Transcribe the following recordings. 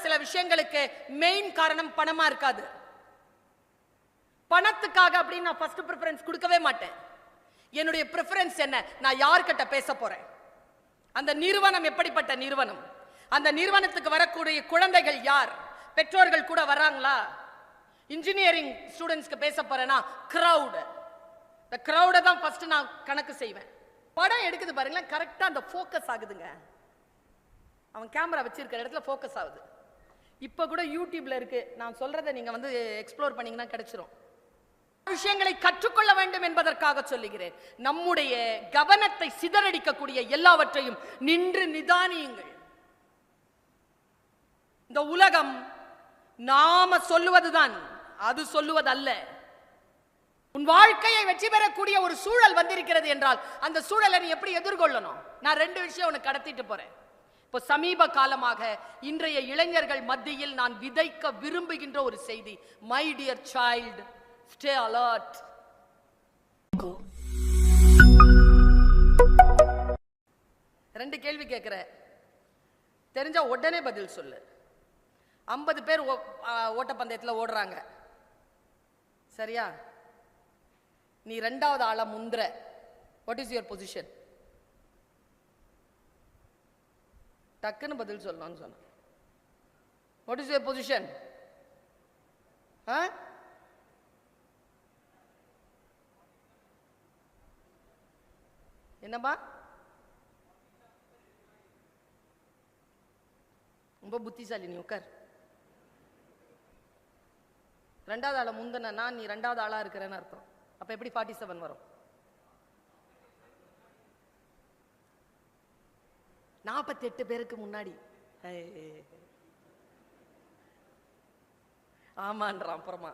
சில விஷயங்களுக்கு மெயின் காரணம் பணமா இருக்காது. பணத்துக்காக அப்படின்னு நான் ஃபர்ஸ்ட் ப்ரிஃபரன்ஸ் கொடுக்கவே மாட்டேன். என்னுடைய ப்ரிஃபரன்ஸ் என்ன? நான் யார்கிட்ட பேச போறேன், அந்த நிறுவனம் எப்படிப்பட்ட நிறுவனம், அந்த நிறுவனத்துக்கு வரக்கூடிய குழந்தைகள் யார், பெற்றோர்கள் கூட வராங்களா, இன்ஜினியரிங் ஸ்டூடெண்ட்ஸ்க்கு பேச போறேன்னா கிரவுட், இந்த கிரவுடை தான் ஃபர்ஸ்ட் நான் கணக்கு செய்வேன். படம் எடுக்குது பாருங்களேன், கரெக்டா அந்த ஃபோக்கஸ் ஆகுதுங்க. அவன் கேமரா வச்சிருக்கிற இடத்துல ஃபோக்கஸ் ஆகுது. இப்ப கூட யூடியூப்ல இருக்கு, நான் சொல்றதை நீங்க வந்து எக்ஸ்ப்ளோர் பண்ணீங்கன்னா கிடைச்சிரும். விஷயங்களை கற்றுக்கொள்ள வேண்டும் என்பதற்காக சொல்லுகிறேன். நம்முடைய கவனத்தை சிதறடிக்கக்கூடிய எல்லாவற்றையும் நின்று நிதானியுங்கள். இந்த உலகம் நாம சொல்லுவதுதான், அது சொல்லுவதல்ல. உன் வாழ்க்கையை வெற்றி பெறக்கூடிய ஒரு சூழல் வந்திருக்கிறது என்றால் அந்த சூழலை நீ எப்படி எதிர்கொள்ளணும்? நான் 2 விஷயம் உனக்கு கடத்திட்டு போறேன். இப்போ சமீப காலமாக இன்றைய இளைஞர்கள் மத்தியில் நான் விதைக்க விரும்புகின்ற ஒரு செய்தி, my dear child, stay alert. ரெண்டு கேள்வி கேட்கிற, தெரிஞ்சா உடனே பதில் சொல்லு. 50 பேர் ஓட்டப்பந்தயத்தில் ஓடுறாங்க, சரியா? நீ 2வது ஆளா முந்திர, வாட் இஸ் யுவர் பொசிஷன்? டக்குன்னு பதில் சொல்லணும்னு சொன்ன. What is your position? என்னப்பா? ரொம்ப புத்திசாலி நீ, உட்கார். 2வது ஆளை முந்தனா நீ 2வது ஆளா இருக்கிறேன்னு அர்த்தம். அப்ப எப்படி 47 வரும்? 48 பேருக்கு முன்னாடி. ஆமான்றான் அப்புறமா.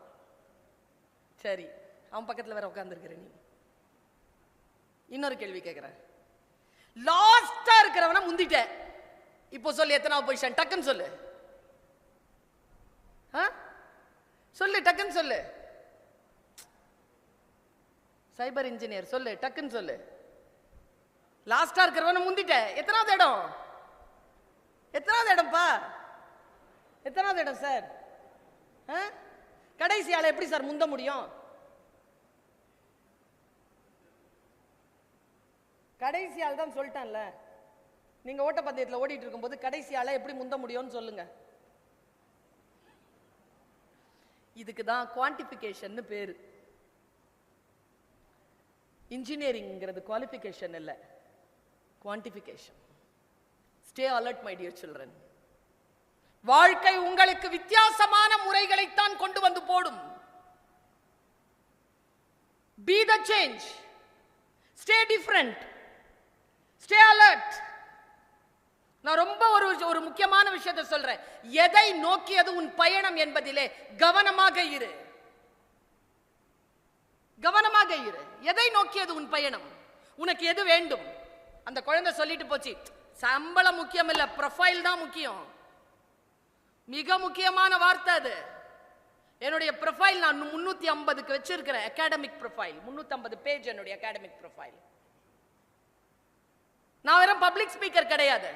சரி, அவன் பக்கத்துல வேற உட்கார்ந்துருக்கிற நீ. இன்னொரு கேள்வி கேட்கிறேன், லாஸ்டா இருக்கிறவன முந்திட்ட, இப்போ சொல்லு எத்தனாவது பொசிஷன்? டக்குன்னு சொல்லு, சொல்லு, டக்குன்னு சொல்லு. சைபர் இன்ஜினியர் சொல்லு, டக்குன்னு சொல்லு. லாஸ்டா இருக்கிறவன முந்திட்ட, எத்தனாவது இடம்? எத்தனாவது இடம்பா? எத்தனாவது இடம் சார்? கடைசி ஆளை எப்படி சார் முந்த முடியும்? கடைசி ஆள் தான் சொல்லிட்டேன்ல. நீங்க ஓட்டப்பந்தயத்தில் ஓடிட்டு இருக்கும்போது கடைசி ஆளை எப்படி முந்த முடியும்னு சொல்லுங்க. இதுக்கு தான் குவான்டிஃபிகேஷன் பேரு. இன்ஜினியரிங்கிறது குவாலிஃபிகேஷன் இல்ல, quantification. Stay alert my dear children. வாழ்க்கை உங்களுக்கு வித்தியாசமான முறைகளைத்தான் கொண்டு வந்து போடும். Be the change. Stay different. Stay alert. நான் ரொம்ப ஒரு முக்கியமான விஷயத்தை சொல்றேன். எதை நோக்கியது உன் பயணம் என்பதிலே கவனமாக இரு. கவனமாக இரு. எதை நோக்கியது உன் பயணம்? உனக்கு எது வேண்டும்? அந்த குழந்தை சொல்லிட்டு போச்சு, சம்பளம் முக்கியம் இல்ல, ப்ரொஃபைல் தான் முக்கியம். மிக முக்கியமான வார்த்தை அது. என்னுடைய ப்ரொஃபைல் நான் 350க்கு வச்சிருக்கிறேன், அகாடமிக் ப்ரொஃபைல். 350 பேஜ் என்னுடைய அகாடமிக் ப்ரொஃபைல். நான் வெறும் பப்ளிக் ஸ்பீக்கர் கிடையாது.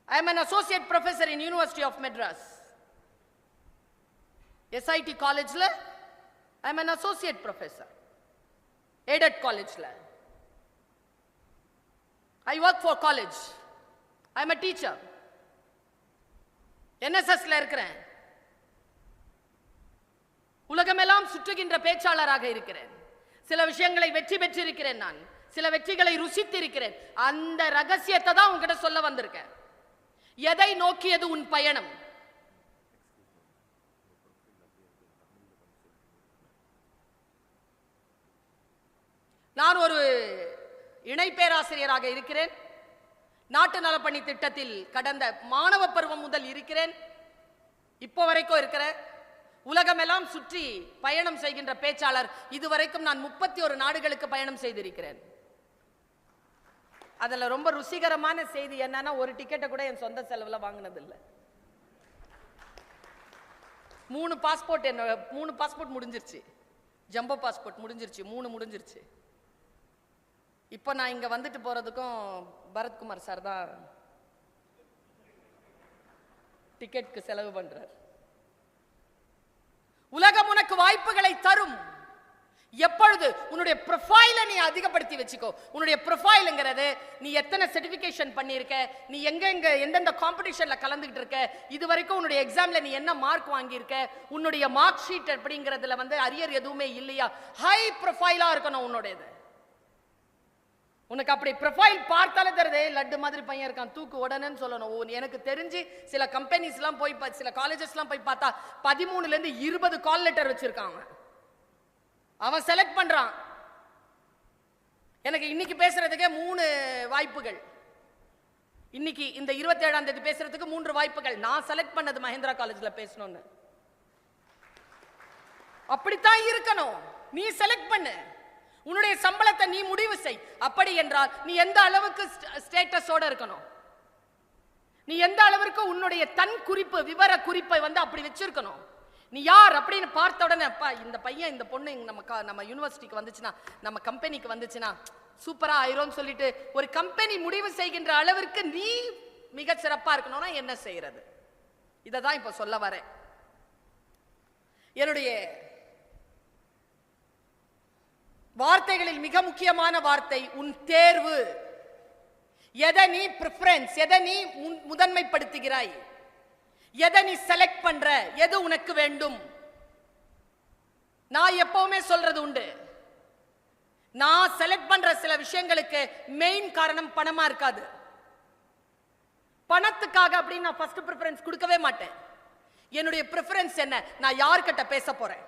I am an associate professor in University of Madras. SIT college la I am an associate professor. Aided college la I work for college. I am a teacher. NSS la இருக்கிறேன். உலகமெல்லாம் சுற்றுகின்ற பேச்சாளராக இருக்கிறேன். சில விஷயங்களை வெற்றி பெற்றிருக்கிறேன். நான் சில வெற்றிகளை ருசித்திருக்கிறேன். அந்த ரகசியத்தை தான் உங்ககிட்ட சொல்ல வந்திருக்கேன். எதை நோக்கியது உன் பயணம்? நான் ஒரு இணை பேராசிரியராக இருக்கிறேன். நாட்டு நலப்பணி திட்டத்தில் கடந்த மாணவ பருவம் முதல் இருக்கிறேன், இப்போ வரைக்கும் இருக்கிறேன். உலகமெல்லாம் சுற்றி பயணம் செய்கின்ற பேச்சாளர். இதுவரைக்கும் நான் 31 நாடுகளுக்கு பயணம் செய்திருக்கிறேன். அதுல ரொம்ப ருசிகரமான செய்தி என்னன்னா, ஒரு டிக்கெட்டை கூட என் சொந்த செலவுல வாங்கினது இல்லை. 3 பாஸ்போர்ட் முடிஞ்சிருச்சு. ஜம்போ பாஸ்போர்ட் முடிஞ்சிருச்சு, 3 முடிஞ்சிருச்சு. இப்போ நான் இங்க வந்துட்டு போறதுக்கும் பரத்குமார் சார் தான் டிக்கெட்டுக்கு செலவு பண்றார். உலகம் உனக்கு வாய்ப்புகளை தரும். எப்பொழுது உன்னுடைய ப்ரொஃபைலை நீ அதிகப்படுத்தி வச்சுக்கோ. உன்னுடைய ப்ரொஃபைல்ங்கிறது நீ எத்தனை சர்டிபிகேஷன் பண்ணியிருக்க, நீ எந்தெந்த காம்படிஷன்ல கலந்துகிட்டு இருக்க, இது வரைக்கும் உன்னுடைய எக்ஸாம்ல நீ என்ன மார்க் வாங்கியிருக்க, உன்னுடைய மார்க் ஷீட் அப்படிங்கிறதுல அரியர் எதுவுமே இல்லையா, ஹை ப்ரொஃபைலா இருக்கணும் உன்னுடையது. உனக்கு அப்படி ப்ரொஃபைல் பார்த்தாலே தெரியுது, லட்டு மாதிரி பையன் இருக்கான், தூக்கு உடனேன்னு சொல்லணும். எனக்கு தெரிஞ்சு சில கம்பெனிஸ்லாம் போய் சில காலேஜஸ்லாம் போய் பார்த்தா 13ல இருந்து 20 கால் லெட்டர் வச்சிருக்காங்க. அவன் செலக்ட் பண்றான். எனக்கு இன்னைக்கு பேசுறதுக்கே 3 வாய்ப்புகள். இன்னைக்கு இந்த 27ஆம் தேதி பேசுறதுக்கு 3 வாய்ப்புகள். நான் செலக்ட் பண்ணது மஹேந்திரா காலேஜ்ல பேசணும்னு. அப்படித்தான் இருக்கணும். நீ செலக்ட் பண்ணு, உன்னுடைய சம்பளத்தை நீ முடிவு செய். அப்படி என்றால் நீ எந்த அளவுக்கு ஸ்டேட்டஸோட இருக்கணும், நீ எந்த அளவிற்கு உன்னுடைய தன் குறிப்பு விவர குறிப்பை அப்படி வச்சிருக்கணும். நீ யார் அப்படின்னு பார்த்த உடனே, அப்பா இந்த பையன் இந்த பொண்ணு நம்ம யூனிவர்சிட்டிக்கு வந்துச்சுன்னா, நம்ம கம்பெனிக்கு வந்துச்சுன்னா சூப்பரா ஆயிரும் சொல்லிட்டு ஒரு கம்பெனி முடிவு செய்கின்ற அளவிற்கு நீ மிக சிறப்பா இருக்கணும்னா என்ன செய்யறது? இததான் இப்ப சொல்ல வரேன். என்னுடைய வார்த்தைகளில் மிக முக்கியமான வார்த்தை உன் தேர்வு. எதை நீ பிரெஃபரன்ஸ், எதை நீ முதன்மைப்படுத்துகிறாய், எதை நீ செலக்ட் பண்ற, எது உனக்கு வேண்டும். நான் எப்பவுமே சொல்றது உண்டு, நான் செலக்ட் பண்ற சில விஷயங்களுக்கு மெயின் காரணம் பணமா இருக்காது. பணத்துக்காக அப்படின்னு நான் ஃபர்ஸ்ட் பிரெஃபரன்ஸ் கொடுக்கவே மாட்டேன். என்னுடைய பிரெஃபரன்ஸ் என்ன, நான் யார்கிட்ட பேச போறேன்,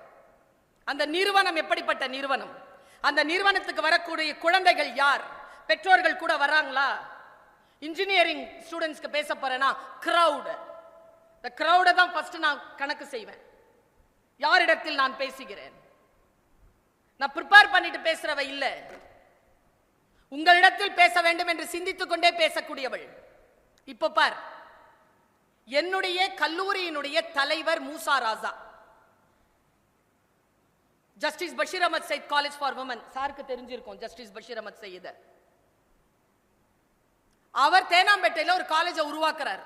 அந்த நிறுவனம் எப்படிப்பட்ட நிறுவனம், அந்த நிறுவனத்துக்கு வரக்கூடிய குழந்தைகள் யார், பெற்றோர்கள் கூட வராங்களா, இன்ஜினியரிங் ஸ்டூடெண்ட்ஸ்க்கு பேச போறேன்னா கிரவுட், இந்த கிரவுடை தான் ஃபர்ஸ்ட் நான் கணக்கு செய்வேன். யாரிடத்தில் நான் பேசுகிறேன், நான் ப்ரிப்பேர் பண்ணிட்டு பேசுறவ இல்ல, உங்களிடத்தில் பேச வேண்டும் என்று சிந்தித்துக் கொண்டே பேசக்கூடியவள். இப்ப பார், என்னுடைய கல்லூரியினுடைய தலைவர் Moosa Raza, justice Basheer Ahmed Sayeed college for women, சாருக்கு தெரிஞ்சிருக்கும் ஜஸ்டிஸ் பஷீர் அஹமத் சயீத். அவர் தேனாம்பேட்டையில ஒரு காலேஜை உருவாக்குறார்.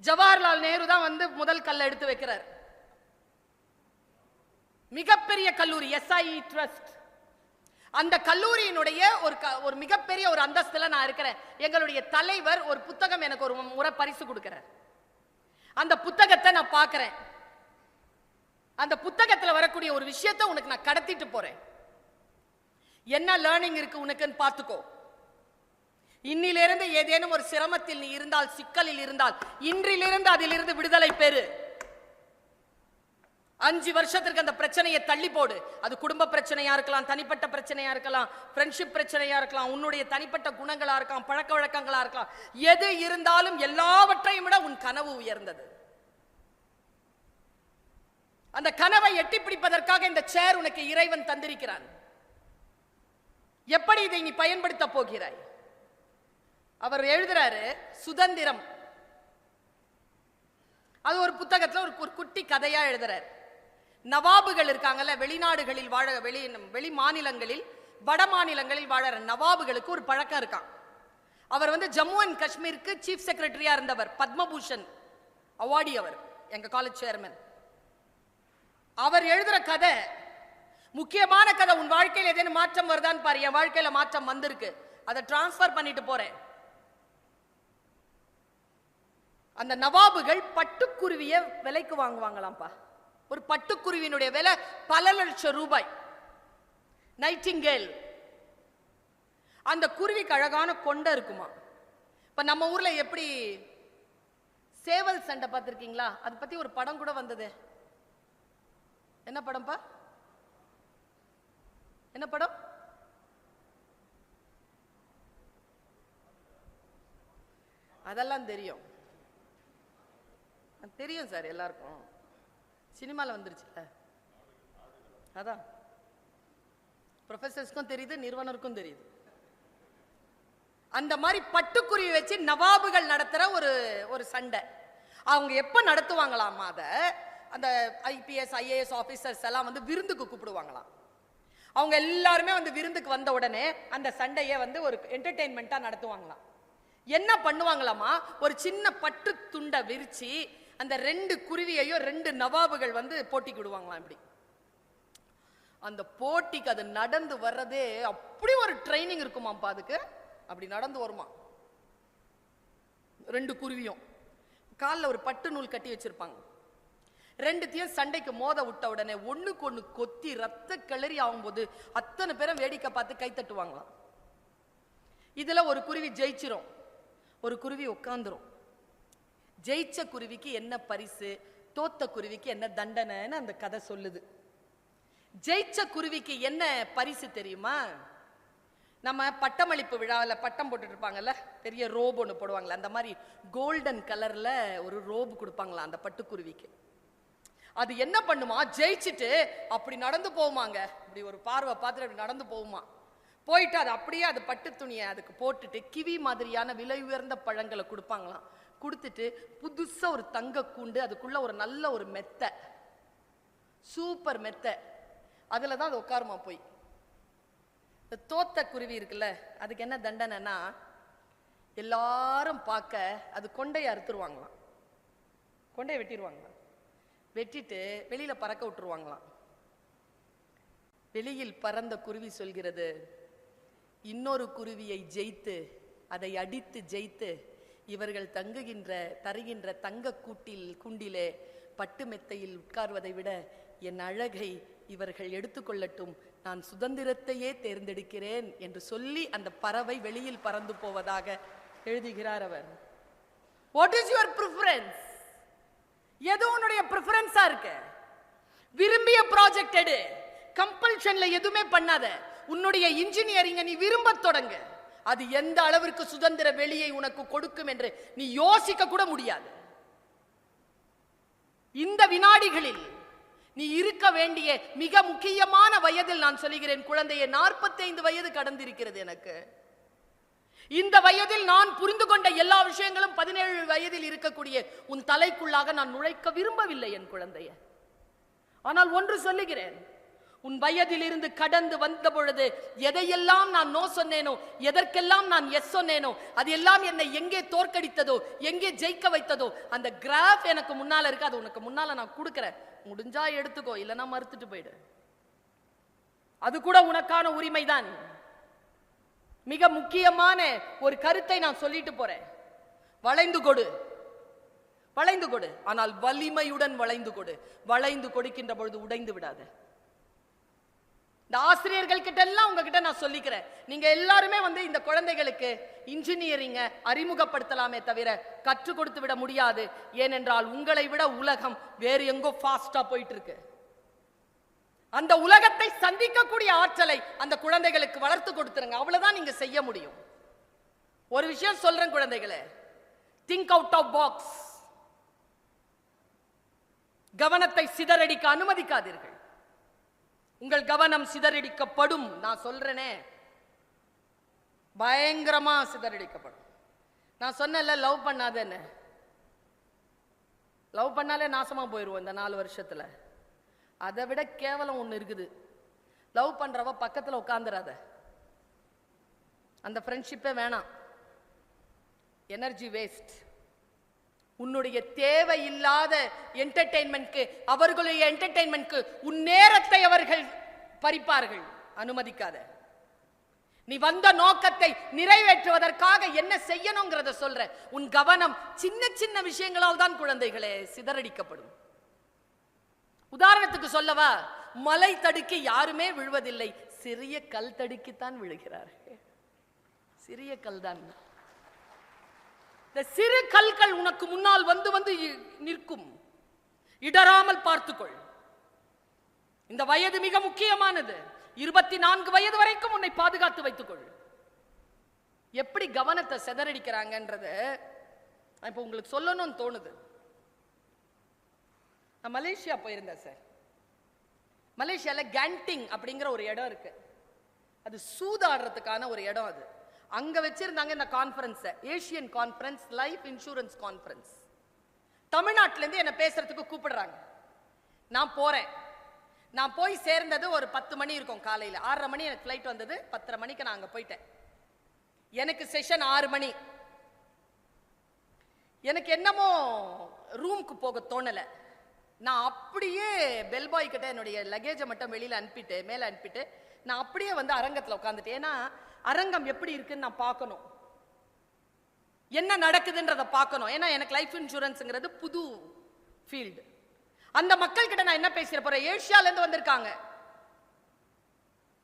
ஜவஹர்லால் நேரு தான் முதல் கல்ல எடுத்து வைக்கிறார். மிகப்பெரிய கல்லூரி SIE ட்ரஸ்ட். அந்த கல்லூரியினுடைய ஒரு மிகப்பெரிய ஒரு அந்தஸ்துல நான் இருக்கிறேன். எங்களுடைய தலைவர் ஒரு புத்தகம் எனக்கு ஒரு முறை பரிசு கொடுக்கிறார். அந்த புத்தகத்தை நான் பார்க்கிறேன். அந்த புத்தகத்துல வரக்கூடிய ஒரு விஷயத்தை உனக்கு நான் கடத்திட்டு போறேன். என்ன லேர்னிங் இருக்கு உனக்குன்னு பார்த்துக்கோ. இன்னிலிருந்து ஏதேனும் ஒரு சிரமத்தில் நீ இருந்தால், சிக்கலில் இருந்தால், இன்றிலிருந்து அதிலிருந்து விடுதலை பெறு. 5 வருஷத்திற்கு அந்த பிரச்சனையை தள்ளி போடு. அது குடும்ப பிரச்சனையா இருக்கலாம், தனிப்பட்ட பிரச்சனையா இருக்கலாம், ஃப்ரெண்ட்ஷிப் பிரச்சனையா இருக்கலாம், உன்னுடைய தனிப்பட்ட குணங்களா இருக்கலாம், பழக்க வழக்கங்களா இருக்கலாம். எது இருந்தாலும் எல்லாவற்றையும் விட உன் கனவு உயர்ந்தது. அந்த கனவை எட்டி பிடிப்பதற்காக இந்த சேர் உனக்கு இறைவன் தந்திருக்கிறான். எப்படி இதை நீ பயன்படுத்த போகிறாய்? அவர் எழுதுறாரு சுதந்திரம். அது ஒரு புத்தகத்துல ஒரு குட்டி கதையா எழுதுறாரு. நவாபுகள் இருக்காங்கல்ல, வெளிநாடுகளில் வாழ, வெளி மாநிலங்களில், வட மாநிலங்களில் வாழற நவாபுகளுக்கு ஒரு பழக்கம் இருக்கான். அவர் ஜம்மு அண்ட் காஷ்மீருக்கு சீஃப் செக்ரட்டரியா இருந்தவர், பத்மபூஷன் அவார்டி. அவர் எங்க காலேஜ் சேர்மன். அவர் எழுதுற கதை முக்கியமான கதை. உன் வாழ்க்கையில் ஏதேனும் மாற்றம் வருதான்னு பாரு. என் வாழ்க்கையில மாற்றம் வந்திருக்கு, அதை டிரான்ஸ்பர் பண்ணிட்டு போறேன். அந்த நவாபுகள் பட்டுக்குருவிய விலைக்கு வாங்குவாங்களாம்ப்பா. ஒரு பட்டுக்குருவியினுடைய விலை பல லட்சம் ரூபாய். நைட்டிங்கேல். அந்த குருவிக்கு அழகான கொண்டை இருக்குமா. இப்ப நம்ம ஊர்ல எப்படி சேவல் சண்டை பார்த்திருக்கீங்களா? அதை பத்தி ஒரு படம் கூட வந்தது. என்ன படம்ப்பா? என்ன படம்? அதெல்லாம் தெரியும், தெரியும் சார் எல்லாருக்கும். சினிமாவில் வந்துருச்சுல்ல, அதான் ப்ரொஃபசர்ஸ்க்கும் தெரியுது, நிறுவனருக்கும் தெரியுது. அந்த மாதிரி பட்டுக்குருவி வச்சு நவாபுகள் நடத்துற ஒரு சண்டை. அவங்க எப்ப நடத்துவாங்களாமா? அதை அந்த IPS IAS ஆபீசர்ஸ் எல்லாம் விருந்துக்கு கூப்பிடுவாங்களாம். அவங்க எல்லாருமே விருந்துக்கு வந்த உடனே அந்த சண்டையை ஒரு என்டர்டெயின்மெண்டா நடத்துவாங்களாம். என்ன பண்ணுவாங்களாமா? ஒரு சின்ன பட்டு துண்டை விரிச்சு அந்த 2 குருவியையும் 2 நவாபுகள் வந்து போட்டிக்கு விடுவாங்களாம். இப்படி அந்த போட்டிக்கு அது நடந்து வர்றதே அப்படி ஒரு ட்ரைனிங் இருக்குமாப்பா அதுக்கு. அப்படி நடந்து வருமா 2 குருவியும். காலில் ஒரு பட்டு நூல் கட்டி வச்சிருப்பாங்க. 2த்தையும் சண்டைக்கு மோத விட்ட உடனே ஒண்ணுக்கு ஒண்ணு கொத்தி ரத்த கிளறி ஆகும்போது அத்தனை பேரும் வேடிக்கை பார்த்து கை தட்டுவாங்களாம். இதுல ஒரு குருவி ஜெயிச்சிரும், ஒரு குருவி உட்காந்துரும். ஜெயிச்ச குருவிக்கு என்ன பரிசு, தோத்த குருவிக்கு என்ன தண்டனைன்னு அந்த கதை சொல்லுது. ஜெயிச்ச குருவிக்கு என்ன பரிசு தெரியுமா? நம்ம பட்டமளிப்பு விழாவில் பட்டம் போட்டுட்டு இருப்பாங்கல்ல, பெரிய ரோப் ஒன்று போடுவாங்களா, அந்த மாதிரி கோல்டன் கலர்ல ஒரு ரோப் கொடுப்பாங்களா அந்த பட்டுக்குருவிக்கு. அது என்ன பண்ணுமா, ஜெயிச்சுட்டு அப்படி நடந்து போகுமாங்க. இப்படி ஒரு பார்வை பார்த்துட்டு அப்படி நடந்து போகுமா. போயிட்டு அது அப்படியே அது பட்டு துணியை அதுக்கு போட்டுட்டு கிவி மாதிரியான விலை உயர்ந்த பழங்களை கொடுப்பாங்களாம். கொடுத்துட்டு புதுசா ஒரு தங்க கூண்டு, அதுக்குள்ள ஒரு நல்ல ஒரு மெத்தை, சூப்பர் மெத்தை, அதுல தான் அது உட்காருமா. போய் தோத்த குருவி இருக்குல்ல, அதுக்கு என்ன தண்டனைனா எல்லாரும் பார்க்க அது கொண்டையை அறுத்துருவாங்களாம். கொண்டையை வெட்டிடுவாங்களாம். வெட்டிட்டு வெளியில பறக்க விட்டுருவாங்களாம். வெளியில் பறந்த குருவி சொல்கிறது, இன்னொரு குருவியை ஜெயித்து அதை அடித்து ஜெயித்து இவர்கள் தருகின்ற தங்க கூண்டிலே பட்டு மெத்தையில் உட்கார்வதை விட என் அழகை இவர்கள் எடுத்துக்கொள்ளட்டும், நான் சுதந்திரத்தையே தேர்ந்தெடுக்கிறேன் என்று சொல்லி அந்த பறவை வெளியில் பறந்து போவதாக எழுதுகிறார் அவர். What is your preference? எது உன்னுடைய ப்ரிஃபரன்ஸா இருக்கு? விரும்பிய ப்ராஜெக்ட் எடு, கம்பல்ஷன்ல எதுவுமே பண்ணாத. உன்னுடைய இன்ஜினியரிங் நீ விரும்ப தொடங்க. அது எந்த அளவிற்கு சுதந்திர வெளியை உனக்கு கொடுக்கும் என்று நீ யோசிக்க கூட முடியாது. இந்த வினாடிகளில் நீ இருக்க வேண்டிய மிக முக்கியமான வயதில் நான் சொல்லுகிறேன் குழந்தையே, 45 வயது கடந்திருக்கிறது எனக்கு. இந்த வயதில் நான் புரிந்து கொண்ட எல்லா விஷயங்களும் 17 வயதில் இருக்கக்கூடிய உன் தலைக்குள்ளாக நான் நுழைக்க விரும்பவில்லை என் குழந்தைய. ஆனால் ஒன்று சொல்லுகிறேன், உன் வயதில் இருந்து கடந்து வந்த பொழுது எதையெல்லாம் நான் நோ சொன்னேனோ, எதற்கெல்லாம் நான் எஸ் சொன்னேனோ, அது எல்லாம் என்னை எங்கே தோற்கடித்ததோ, எங்கே ஜெயிக்க வைத்ததோ, அந்த கிராஃப் எனக்கு முன்னால இருக்கு. அது உனக்கு முன்னால நான் கொடுக்கிறேன். முடிஞ்சா எடுத்துக்கோ, இல்லைன்னா மறுத்துட்டு போயிடு. அது கூட உனக்கான உரிமைதான். மிக முக்கியமான ஒரு கருத்தை நான் சொல்லிட்டு போறேன். வளைந்து கொடு, வளைந்து கொடு, ஆனால் வலிமையுடன் வளைந்து கொடு. வளைந்து கொடுக்கின்ற பொழுது உடைந்து விடாது. இந்த ஆசிரியர்கள் கிட்ட எல்லாம் உங்ககிட்ட நான் சொல்லிக்கிறேன், நீங்க எல்லாருமே இந்த குழந்தைகளுக்கு இன்ஜினியரிங்க அறிமுகப்படுத்தலாமே தவிர கற்றுக் கொடுத்து விட முடியாது. ஏனென்றால் உங்களை விட உலகம் வேறு எங்கோ ஃபாஸ்டா போயிட்டு இருக்கு. அந்த உலகத்தை சந்திக்கக்கூடிய ஆற்றலை அந்த குழந்தைகளுக்கு வளர்த்து கொடுத்துருங்க. அவ்வளவுதான் நீங்க செய்ய முடியும். ஒரு விஷயம் சொல்றேன் குழந்தைகளே, திங்க் அவுட் ஆஃப் பாக்ஸ். கவனத்தை சிதறடிக்க அனுமதிக்காதீர்கள். உங்கள் கவனம் சிதறடிக்கப்படும். நான் சொல்றேனே, பயங்கரமா சிதறடிக்கப்படும். நான் சொன்னேன்ல, லவ் பண்ணாதேன்னு. லவ் பண்ணாலே நாசமா போயிருவோம் இந்த 4 வருஷத்துல. அதை விட கேவலம் ஒண்ணு இருக்குது. லவ் பண்றவ பக்கத்துல உட்கார்ந்துராத. அந்த ஃப்ரெண்ட்ஷிப்பே வேணாம். Energy waste. உன்னுடைய தேவையில்லாத என்டர்டெயின்மெண்ட்க்கு, அவர்களுடைய என்டர்டெயின்மெண்ட்க்கு உன் நேரத்தை அவர்கள் பறிப்பார்கள். அனுமதிக்காத. நீ வந்த நோக்கத்தை நிறைவேற்றுவதற்காக என்ன செய்யணுங்கிறத சொல்ற. உன் கவனம் சின்ன சின்ன விஷயங்களால் தான் குழந்தைகளே சிதறடிக்கப்படும். உதாரணத்துக்கு சொல்லவா, மலை தடுக்கி யாருமே விழுவதில்லை, சிறிய கல் தடுக்கித்தான் விழுகிறார்கள். சிறிய கல் தான். இந்த சிறு கல்கள் உனக்கு முன்னால் வந்து வந்து நிற்கும். இடராமல் பார்த்துக்கொள். இந்த வயது மிக முக்கியமானது. 24 வயது வரைக்கும் உன்னை பாதுகாத்து வைத்துக்கொள். எப்படி கவனத்தை சிதறடிக்கிறாங்கன்றது இப்ப உங்களுக்கு சொல்லணும்னு தோணுது. நான் மலேசியா போயிருந்தேன் சார். மலேசியால கேண்டிங் அப்படிங்கிற ஒரு இடம் இருக்கு. அது சூதாடுறதுக்கான ஒரு இடம். அது அங்க வச்சிருந்தாங்க இந்த conference, Asian conference, life insurance conference. தமிழ்நாட்டில இருந்து என்ன பேசுறதுக்கு கூப்பிடுறாங்க. நான் போறேன். நான் போய் சேர்ந்தது ஒரு 10 மணி இருக்கும் காலையில. 6:30 மணி எனக்கு ஃபிளைட் வந்தது. 10:30 மணிக்கு நான் அங்க போயிட்டேன். எனக்கு செஷன் 6 மணி. எனக்கு என்னமோ ரூம் ரூமுக்கு போக தோணல. நான் அப்படியே பெல்பாய் கிட்ட என்னுடைய லக்கேஜை மட்டும் வெளியில அனுப்பிட்டு மேல அனுப்பிட்டு நான் அப்படியே வந்து அரங்கத்துல உட்காந்துட்டேன். ஏன்னா அரங்கம் எப்படி இருக்குன்னு நான் பார்க்கணும், என்ன நடக்குதுன்றத பார்க்கணும். ஏன்னா எனக்கு லைஃப் இன்சூரன்ஸ்ங்கிறது புது ஃபீல்டு. அந்த மக்கள் கிட்ட நான் என்ன பேசிட போறேன்? ஏஷியால இருந்து வந்திருக்காங்க.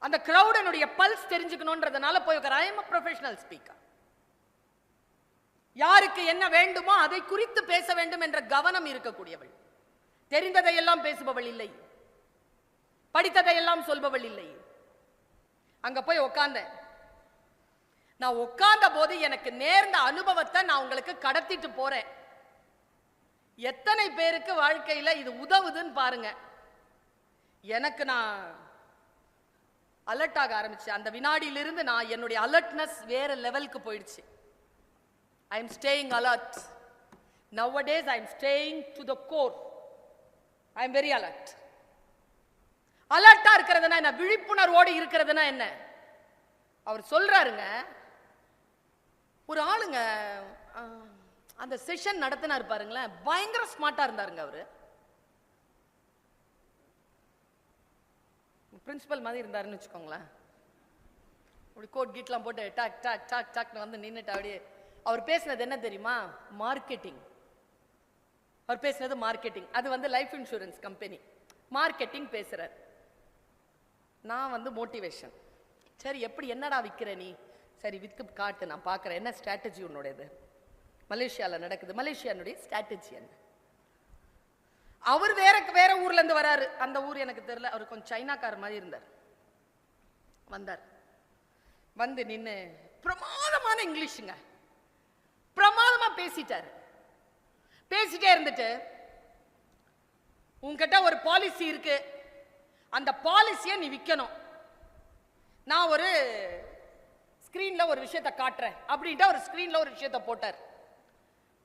அந்த கிரௌடனுடைய பல்ஸ் தெரிஞ்சுக்கணும்ன்றதுனால போய் உட்கார. I am a professional speaker. யாருக்கு என்ன வேண்டுமோ அதை குறித்து பேச வேண்டும் என்ற கவனம் இருக்கக்கூடியவள். தெரிந்ததையெல்லாம் பேசுபவள் இல்லை, படித்ததையெல்லாம் சொல்பவள் இல்லை. அங்க போய் உட்கார்ந்தேன். நான் உட்கார்ந்த போது எனக்கு நேர்ந்த அனுபவத்தை நான் உங்களுக்கு கடத்திட்டு போறேன். எத்தனை பேருக்கு வாழ்க்கையில இது உதவுதுன்னு பாருங்க. எனக்கு நான் அலர்ட் ஆக ஆரம்பிச்சேன். அந்த வினாடியிலிருந்து நான் என்னுடைய அலர்ட்னஸ் வேற லெவலுக்கு போயிடுச்சு. I am staying alert. Nowadays I am staying to the core. I am very alert. அலர்ட்டா இருக்கிறதுனா என்ன? விழிப்புணர்வோடு இருக்கிறதுனா என்ன? அவர் சொல்றாருங்க, ஒரு ஆளுங்க அந்த செஷன் நடத்தினார் பாருங்களேன், பயங்கர ஸ்மார்ட்டா இருந்தாருங்க. அவரு பிரின்சிபல் மாதிரி இருந்தாருன்னு வச்சுக்கோங்களேன். அப்படி கோட் கீட்லாம் போட்டு டாக் டாக் டாக் டாக்னு வந்து நின்றுட்டு அப்படியே. அவர் பேசினது என்ன தெரியுமா? மார்க்கெட்டிங். அவர் பேசினது மார்க்கெட்டிங். அது வந்து லைஃப் இன்சூரன்ஸ் கம்பெனி மார்க்கெட்டிங் பேசுறார். நான் வந்து மோட்டிவேஷன். சரி, எப்படி என்னடா விற்கிற நீ? சரி வித்து காட்டு, நான் பார்க்குறேன். என்ன ஸ்ட்ராட்டஜி உன்னோடது? மலேசியாவில் நடக்குது. மலேசியானுடைய ஸ்ட்ராட்டஜி என்ன? அவர் வேற ஊர்ல இருந்து வராரு. அந்த ஊர் எனக்கு தெரியல. அவர் கொஞ்சம் சைனாக்கார மாதிரி இருந்தார். வந்தார், வந்து நின்று பிரமாதமான இங்கிலீஷுங்க, பிரமாதமா பேசிட்டாரு. பேசிட்டே இருந்துட்டு, உன்கிட்ட ஒரு பாலிசி இருக்கு, அந்த பாலிசியை நீ விற்கணும். நான் ஒரு ஸ்கிரீன்ல ஒரு விஷயத்தை காட்டுறேன் அப்படின்ட்டு ஒரு ஸ்கிரீன்ல ஒரு விஷயத்தை போட்டார்.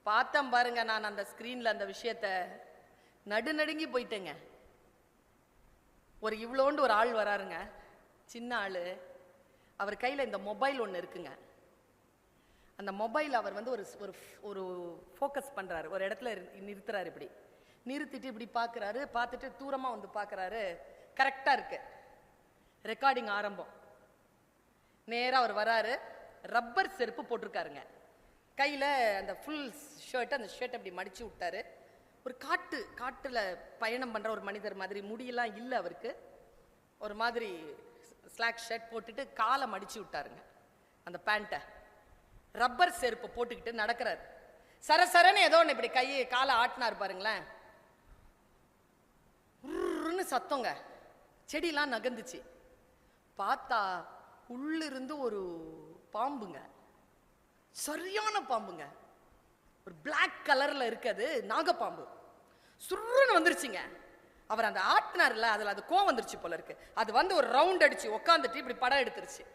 பார்த்தேன் பாருங்க, நான் அந்த ஸ்கிரீன்ல அந்த விஷயத்தை நடுநடுங்கி போயிட்டேங்க. ஒரு இவ்வளோண்டு ஒரு ஆள் வராருங்க, சின்ன ஆளு. அவர் கையில் இந்த மொபைல் ஒன்று இருக்குங்க. அந்த மொபைல் அவர் வந்து ஒரு ஃபோக்கஸ் பண்ணுறாரு, ஒரு இடத்துல நிறுத்துறாரு. இப்படி நிறுத்திட்டு இப்படி பார்க்குறாரு. பார்த்துட்டு தூரமாக வந்து பார்க்குறாரு. கரெக்டாக இருக்கு. ரெக்கார்டிங் ஆரம்பம். நேராக அவர் வராரு. ரப்பர் செருப்பு போட்டிருக்காருங்க. கையில் அந்த ஃபுல் ஷர்ட், அந்த ஷர்ட் அப்படி மடிச்சு விட்டாரு. ஒரு காட்டுல பயணம் பண்ணுற ஒரு மனிதர் மாதிரி. முடியெல்லாம் இல்லை அவருக்கு. ஒரு மாதிரி ஸ்லாக் ஷர்ட் போட்டுட்டு காலை மடிச்சு விட்டாருங்க அந்த பேண்ட்டை. ரப்பர் செருப்பு போட்டுக்கிட்டு நடக்கிறார். சரசரன்னு ஏதோ ஒன்று இப்படி கையை காலை ஆட்டினார் பாருங்களேன். உருன்னு சத்தங்க, செடியெல்லாம் நகர்ந்துச்சு. பார்த்தா உள்ளிருந்து ஒரு பாம்புங்க, சரியான பாம்புங்க. ஒரு பிளாக் கலர்ல இருக்குது, நாகப்பாம்பு. சுருன்னு வந்துருச்சுங்க. அவர் அந்த ஆட்டினார்ல, அதில் அது கோவம் வந்துருச்சு போல இருக்கு. அது வந்து ஒரு ரவுண்ட் அடிச்சு உட்காந்துட்டு இப்படி படம் எடுத்துருச்சு.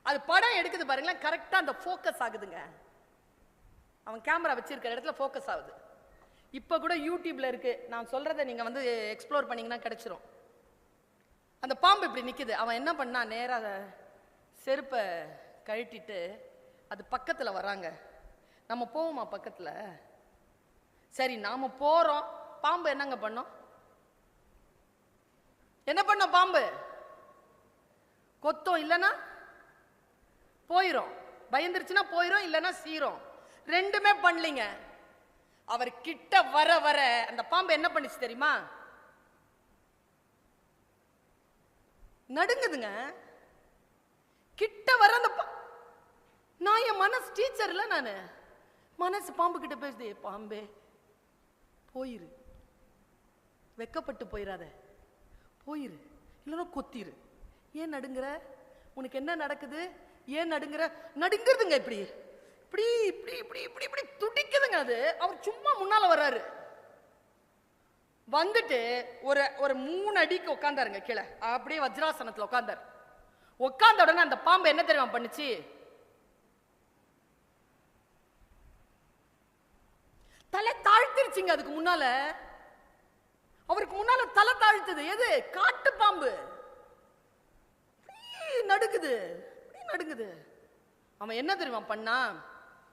அது படம் எடுக்குது பாருங்களேன், கரெக்டா அந்த ஃபோக்கஸ் ஆகுதுங்க. அவன் கேமரா வச்சிருக்கிற இடத்துல ஃபோக்கஸ் ஆகுது. இப்போ கூட யூடியூப்ல இருக்கு, நான் சொல்றதை நீங்க வந்து எக்ஸ்ப்ளோர் பண்ணீங்கன்னா கிடைச்சிரும். அந்த பாம்பு இப்படி நிக்குது. அவன் என்ன பண்ணா, நேரா செருப்பை கழட்டிட்டு அது பக்கத்துல வராங்க. நம்ம போவோமா பக்கத்துல? சரி, நாம போறோம். பாம்பு என்னங்க பண்ணோம்? என்ன பண்ணோம்? பாம்பு கொத்தம், இல்லைன்னா போயிரும். பயந்துருச்சுன்னா போயிரும், இல்லைன்னா சீரும். ரெண்டுமே பண்ணலீங்க. அவர் கிட்ட வர வர அந்த பாம்பு என்ன பண்ணிச்சு தெரியுமா? நடுங்குதுங்க. கிட்ட வர அந்த நான் என் மனசு டீச்சர் இல்ல, நானு மனசு பாம்பு கிட்ட பேசுது. பாம்பே போயிரு, வெக்கப்பட்டு போயிடாத, போயிரு, இல்லைன்னா கொத்திரு. ஏன் நடுங்குற? உனக்கு என்ன நடக்குது? ஏன் நடுங்குற? நடுங்குறதுங்க. இப்படி இப்படி இப்படி இப்படி இப்படி இப்படி துடிக்குதுங்க. அது அவர் சும்மா முன்னால வர்றாரு. வந்துட்டு ஒரு ஒரு 3 அடிக்கு உட்கார்ந்தாருங்க கீழே. அப்படியே வஜ்ராசனத்துல உட்கார்ந்தார். உட்கார்ந்த உடனே அந்த பாம்பு என்ன தெரியுமா பண்ணுச்சு? தலை தாழ்த்திருச்சுங்க. அதுக்கு முன்னால, அவருக்கு முன்னால தலை தாழ்த்துது. எது? காட்டு பாம்பு. நடுக்குது, நடுங்குது. அவன் என்ன தெரியுமா பண்ணா?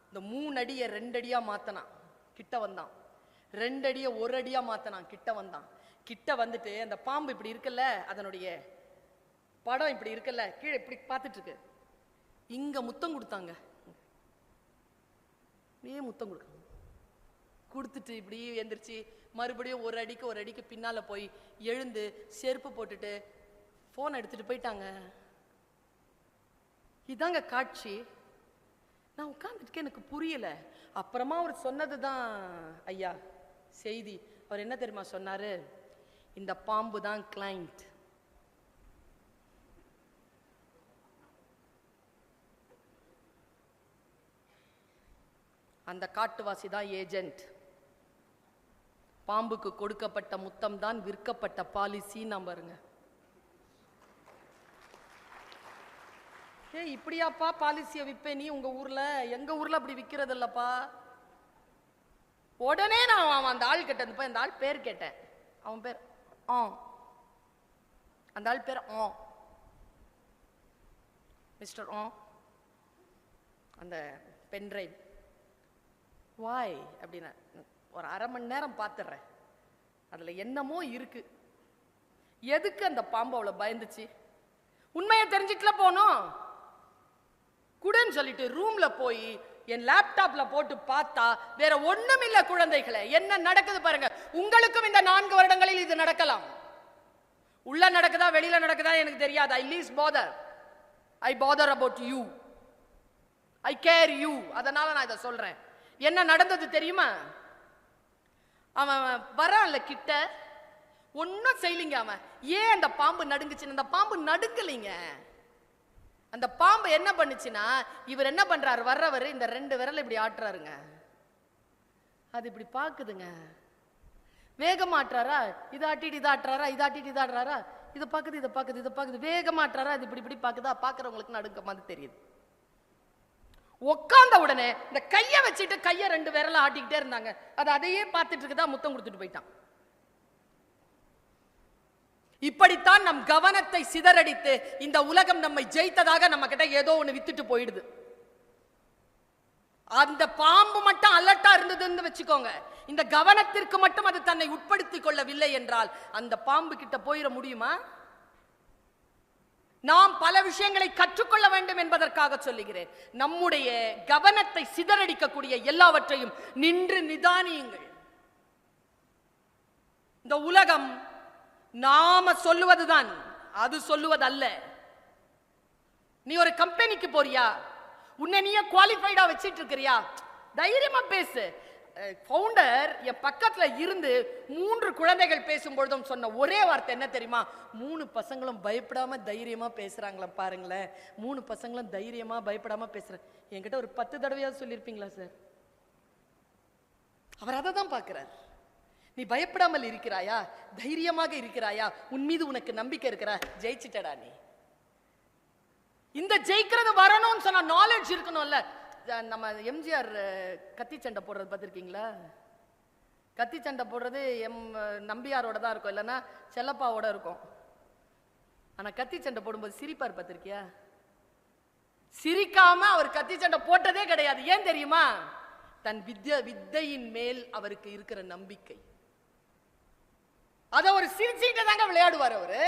இந்த 3 அடியை 2 அடியா மாத்தனான். கிட்ட வந்தான். 2 அடியை 1 அடியா மாத்தினான். கிட்ட வந்தான். கிட்ட வந்துட்டு அந்த பாம்பு இப்படி இருக்குல்ல, அதனுடைய படம் இப்படி இருக்குல்ல, கீழே இப்படி பார்த்துட்டு இருக்கு. இங்க முத்தம் கொடுத்தாங்க. நீ முத்தம் கொடுத்துட்டு இப்படி எந்திரிச்சு மறுபடியும் 1 அடிக்கு 1 அடிக்கு பின்னால போய் எழுந்து செருப்பு போட்டுட்டு போன் எடுத்துட்டு போயிட்டாங்க. இதாங்க காட்சி. நான் உட்கார்ந்துட்டு எனக்கு புரியல. அப்புறமா அவர் சொன்னதுதான் ஐயா செய்தி. அவர் என்ன தெரியுமா சொன்னாரு? இந்த பாம்பு தான் கிளைண்ட். அந்த காட்டுவாசி தான் ஏஜென்ட். பாம்புக்கு கொடுக்கப்பட்ட முத்தம் தான் விற்கப்பட்ட பாலிசி. நம்பருங்க. இப்படியாப்பா பாலிசியை விற்பே நீ உங்க ஊர்ல? எங்க ஊர்ல அப்படி விற்கிறது இல்லப்பா. உடனே நான் அந்த ஆள் கிட்ட இந்த ஆள் பேர் கேட்டேன். அவன் பேர் அந்த ஆள் பேர் மிஸ்டர் அந்த பென்ட்ரைவ் வாய் அப்படின்னா ஒரு 1/2 மணி நேரம் பார்த்துடுறேன். அதுல என்னமோ இருக்கு. எதுக்கு அந்த பாம்பு அவ்வளவு பயந்துச்சு? உண்மையை தெரிஞ்சுக்கல போனோம். குடுன்னு சொல்லிட்டு ரூம்ல போய் என் லேப்டாப்ல போட்டு பார்த்தா வேற ஒண்ணும் இல்ல. குழந்தைகளை என்ன நடக்குது பாருங்க. உங்களுக்கும் இந்த 4 வருடங்களில் இது நடக்கலாம். உள்ள நடக்குதா வெளியில நடக்குதா எனக்கு தெரியாது. I least bother. I bother about you. I care you. அதனால நான் இதை சொல்றேன். என்ன நடந்தது தெரியுமா? அவன் வரான்ல கிட்ட, ஒன்னும் செய்யலிங்க. அவன் ஏன் அந்த பாம்பு நடுங்குச்சுன்னு? அந்த பாம்பு நடுங்கலிங்க. அந்த பாம்பு என்ன பண்ணுச்சுன்னா, இவர் என்ன பண்றாரு, வர்றவர் இந்த 2 விரல் இப்படி ஆட்டுறாருங்க. அது இப்படி பாக்குதுங்க. வேகமாட்டுறாரா, இதாட்டிட்டு இதாட்டுறாரா, இதாட்டிட்டு இதாடுறாரா, இதை பாக்குது இதை பாக்குது இதை பாக்குது. வேகமாட்டுறாரா, அது இப்படி இப்படி பாக்குதா. பாக்குறவங்களுக்கு நடுங்க மாதிரி தெரியுது. உட்கார்ந்த உடனே இந்த கையை வச்சுட்டு கையை 2 விரல ஆட்டிக்கிட்டே இருந்தாங்க. அது அதையே பார்த்துட்டு இருக்குதா, முத்தம் கொடுத்துட்டு போயிட்டான். இப்படித்தான் நம் கவனத்தை சிதறடித்து இந்த உலகம் நம்மை ஜெயித்ததாக நம்ம கிட்ட ஏதோ ஒண்ணு வித்துட்டு போயிடுது. அந்த பாம்பு மட்டும் அலர்ட்டா இருந்ததுன்னு வச்சுக்கோங்க. இந்த கவனத்திற்கு மட்டும் அது தன்னை உட்படுத்திக் கொள்ளவில்லை என்றால் அந்த பாம்பு கிட்ட போயிட முடியுமா? நாம் பல விஷயங்களை கற்றுக்கொள்ள வேண்டும் என்பதற்காக சொல்லுகிறேன். நம்முடைய கவனத்தை சிதறடிக்கக்கூடிய எல்லாவற்றையும் நின்று நிதானியுங்கள். இந்த உலகம் நாம சொல்லுவதுதான், அது சொல்லுவதல்ல. நீ ஒரு கம்பெனிக்கு போறியா, உன்னை நீயே குவாலிஃபைடா வச்சிட்டு இருக்கிறியா, தைரியமா பேசு. ஃபவுண்டர் என் பக்கத்துல இருந்து 3 குழந்தைகள் பேசும்பொழுதும் சொன்ன ஒரே வார்த்தை என்ன தெரியுமா? 3 பசங்களும் பயப்படாம தைரியமா பேசுறாங்களா பாருங்களேன். 3 பசங்களும் தைரியமா பயப்படாம பேசுற. என்கிட்ட ஒரு 10 தடவையாவது சொல்லியிருப்பீங்களா சார்? அவர் அதை தான் பார்க்கிறார். நீ பயப்படாமல் இருக்கிறாயா, தைரியமாக இருக்கிறாயா, உன் மீது உனக்கு நம்பிக்கை இருக்கிறா, ஜெயிச்சிட்டடா நீ. இந்த ஜெயிக்கிறது வரணும்னு சொன்னா நாலேஜ் இருக்கணும்ல. நம்ம எம்ஜிஆர் கத்தி சண்டை போடுறது பார்த்திருக்கீங்களா? கத்தி சண்டை போடுறது நம்பியாரோட தான் இருக்கும், இல்லைன்னா செல்லப்பாவோட இருக்கும். ஆனா கத்தி சண்டை போடும்போது சிரிப்பார் பார்த்திருக்கியா? சிரிக்காம அவர் கத்தி சண்டை போட்டதே கிடையாது. ஏன் தெரியுமா? தன் வித்தையின் மேல் அவருக்கு இருக்கிற நம்பிக்கை. அத ஒரு சிரிச்சுக்கிட்ட தாங்க விளையாடுவார். அவரு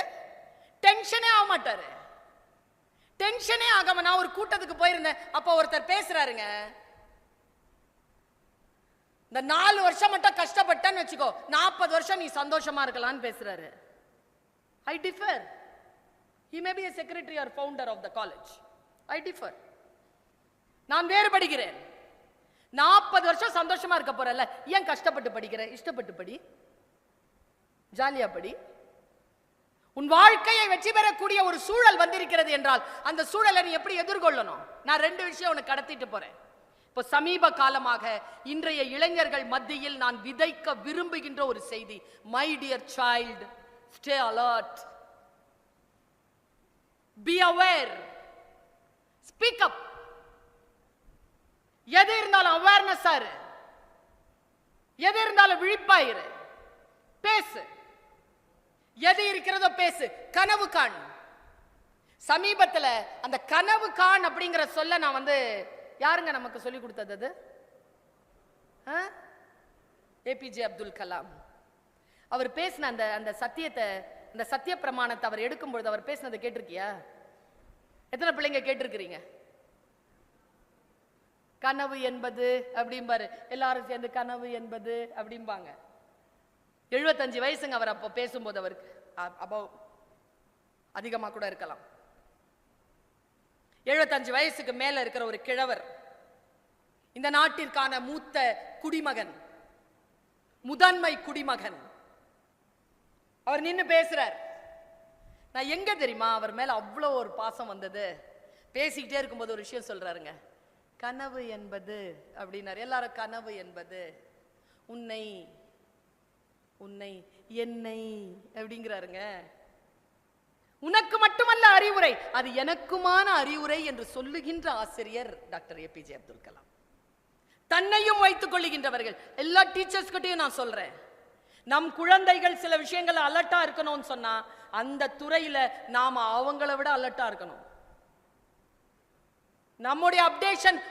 டென்ஷனே ஆக மாட்டாரு. டென்ஷனே ஆகாம, நான் ஒரு கூட்டத்துக்கு போயிருந்தேன். அப்ப ஒருத்தர் பேசுறாருங்க, இந்த 4 வருஷம் மட்டும் கஷ்டப்பட்டேன்னு வச்சுக்கோ, 40 வருஷம் நீ சந்தோஷமா இருக்கலாம்னு பேசுறாரு. I differ. He may be a secretary or founder of the college. I differ. நான் வேறுபடுகிறேன். 40 வருஷம் சந்தோஷமா இருக்க போறல, ஏன் கஷ்டப்பட்டு படிக்கிற? இஷ்டப்பட்டு படி, ஜாலியா படி. உன் வாழ்க்கையை வெற்றி பெறக்கூடிய ஒரு சூழல் வந்திருக்கிறது என்றால் அந்த சூழலை நீ எப்படி எதிர்கொள்ளணும்? நான் 2 விஷயம் உனக்கு கடத்திட்டு போறேன். இப்போ சமீப காலமாக இன்றைய இளைஞர்கள் மத்தியில் நான் விதைக்க விரும்புகின்ற ஒரு செய்தி, my dear child, stay alert, be aware, speak up. எது இருந்தாலும் அவேர்னஸ் ஆறு, எது இருந்தாலும் விழிப்பாயிரு, பேசு. எது இருக்கிறதோ பேசு, கனவு காண். சமீபத்தில் அந்த கனவு காண் அப்படிங்கிற சொல்ல நான் யாருங்க நமக்கு சொல்லி கொடுத்தது? அது ஏபிஜே அப்துல் கலாம் அவர் பேசின அந்த அந்த சத்தியத்தை, அந்த சத்திய பிரமாணத்தை அவர் எடுக்கும்பொழுது அவர் பேசினதை கேட்டிருக்கியா? எத்தனை பிள்ளைங்க கேட்டிருக்கிறீங்க? கனவு என்பது அப்படிம்பாரு, எல்லாரும் சேர்ந்து கனவு என்பது அப்படிம்பாங்க. 75 வயசுங்க அவர் அப்போ பேசும்போது. அவருக்கு அபவ் அதிகமா கூட இருக்கலாம். 75 வயசுக்கு மேல இருக்கிற ஒரு கிழவர், இந்த நாட்டிற்கான மூத்த குடிமகன், முதன்மை குடிமகன், அவர் நின்னு பேசுறார். நான் எங்க தெரியுமா அவர் மேல அவ்வளோ ஒரு பாசம் வந்தது. பேசிக்கிட்டே இருக்கும்போது ஒரு விஷயம் சொல்றாருங்க, கனவு என்பது அப்படின்னாரு. எல்லாரும் கனவு என்பது உன்னை உன்னை என்னை அப்படிங்கிறாருங்க. உனக்கு மட்டுமல்ல அறிவுரை, அது எனக்குமான அறிவுரை என்று சொல்லுகின்ற ஆசிரியர் டாக்டர் ஏபிஜே அப்துல் கலாம். தன்னையும் வைத்துக் கொள்ளுகின்றவர்கள். எல்லா டீச்சர்ஸ் கிட்டையும் நான் சொல்றேன், நம் குழந்தைகள் சில விஷயங்களை அலர்ட்டா இருக்கணும்னு சொன்னா அந்த துறையில நாம அவங்கள விட அலர்ட்டா இருக்கணும். நம்முடைய அப்டேஷன்